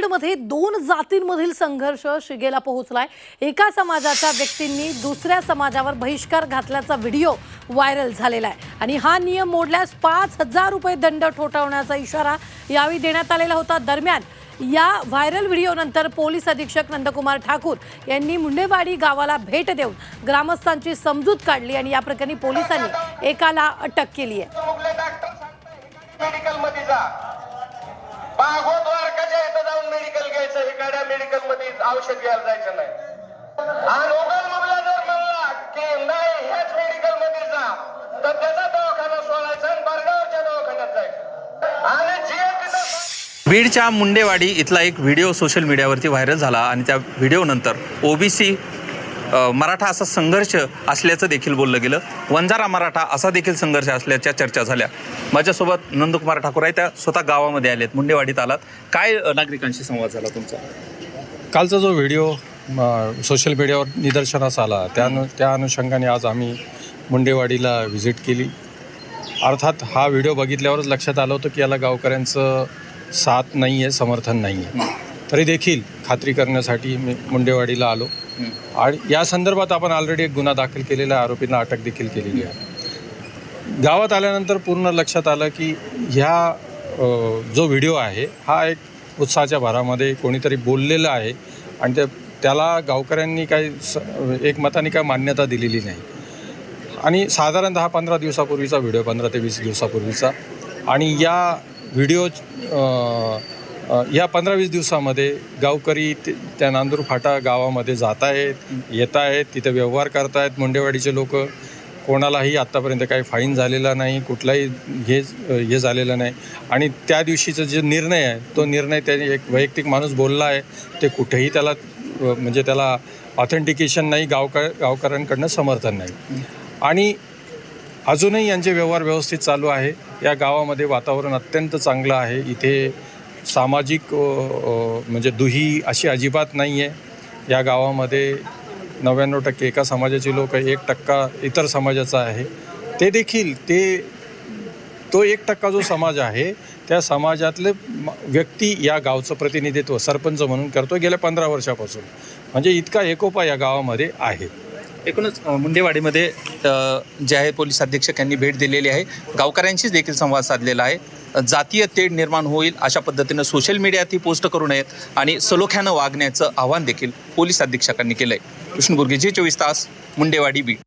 नांदेडमध्ये दोन जातींमधील संघर्ष शिगेला पोहोचलाय। एका समाजाच्या व्यक्तींनी दुसऱ्या समाजावर बहिष्कार घातल्याचा व्हिडिओ व्हायरल झालेला आहे आणि हा नियम मोडल्यास 5,000 रुपये दंड ठोठावण्याचा इशारा यावेळी देण्यात आलेला होता। दरम्यान या व्हायरल व्हिडिओनंतर पोलीस अधीक्षक नंदकुमार ठाकूर यांनी मुंडेवाडी गावाला भेट देऊन ग्रामस्थांची समजूत काढली आणि या प्रकरणी पोलिसांनी एकाला अटक केली आहे। बागोद्वारकाच्या इथं जाऊन मेडिकल घ्यायचं, इकडे मेडिकल मध्ये औषध घ्यायला जायचं नाही। आणि उगल जर म्हणला की नाही ह्याच मेडिकल मध्ये जा, तर त्याचा दवाखाना सोडायचा आणि बरगावच्या दवाखान्यात जायचं। आणि जे बीडच्या मुंडेवाडी इथला एक व्हिडिओ सोशल मीडियावरती व्हायरल झाला आणि त्या व्हिडिओनंतर ओबीसी मराठा असा संघर्ष असल्याचं देखील बोललं गेलं। वंजारा मराठा असा देखील संघर्ष असल्याच्या चर्चा झाल्या। माझ्यासोबत नंदकुमार ठाकूर आहे, त्या स्वतः गावामध्ये आलेत, मुंडेवाडीत आलात। काय नागरिकांशी संवाद झाला तुमचा? कालचा जो व्हिडिओ सोशल मीडियावर निदर्शनास आला त्या अनुषंगाने आज आम्ही मुंडेवाडीला व्हिजिट केली। अर्थात हा व्हिडिओ बघितल्यावरच लक्षात आलं होतं की याला गावकऱ्यांचं साथ नाही आहे, समर्थन नाही आहे। तरी देखील खात्री करण्यासाठी मी मुंडेवाडीला आलो आणि या संदर्भात आपण ऑलरेडी एक गुन्हा दाखल केलेला आहे, आरोपींना अटक देखील केलेली आहे। गावात आल्यानंतर पूर्ण लक्षात आलं की ह्या जो व्हिडिओ आहे हा एक उत्साहाच्या भरामध्ये कोणीतरी बोललेला आहे आणि त्याला गावकऱ्यांनी काही एकमताने काय मान्यता दिलेली नाही। आणि साधारणतः 15 दिवसापूर्वीचा व्हिडिओ, 15 ते 20 दिवसापूर्वीचा, आणि या व्हिडिओ या 15-20 दिवसामध्ये गावकरी त्या नांदूर फाटा गावामध्ये जात आहेत, येत आहेत, तिथे व्यवहार करत आहेत। मुंडेवाडीचे लोक, कोणालाही आत्तापर्यंत काही फाईन झालेला नाही, कुठलाही हे झालेलं नाही। आणि त्या दिवशीचा जो निर्णय आहे तो निर्णय त्याने एक वैयक्तिक माणूस बोलला आहे, ते कुठेही त्याला म्हणजे त्याला ऑथेंटिकेशन नाही, गावकऱ्यांकडनं समर्थन नाही। आणि अजूनही यांचे व्यवहार व्यवस्थित चालू आहे। या गावामध्ये वातावरण अत्यंत चांगलं आहे। इथे सामाजिक म्हणजे दुही अशी अजिबात नाही आहे। या गावामध्ये 99% एका समाजाचे लोक, 1% इतर समाजाचा आहे। ते देखील तो 1% जो समाज आहे त्या समाजातले व्यक्ती या गावचं प्रतिनिधित्व सरपंच म्हणून करतो गेल्या 15 वर्षापासून। म्हणजे इतका एकोपा या गावामध्ये आहे। एकूणच मुंडेवाडीमध्ये जे आहे पोलीस अधीक्षक यांनी भेट दिलेली आहे, गावकऱ्यांशीच देखील संवाद साधलेला आहे। जातीय तेढ निर्माण होईल अशा पद्धतीनं सोशल मीडियात ही पोस्ट करू नयेत आणि सलोख्यानं वागण्याचं आवाहन देखील पोलीस अधीक्षकांनी केलं आहे। कृष्ण बुर्गे, G24 तास, मुंडेवाडी, बीड।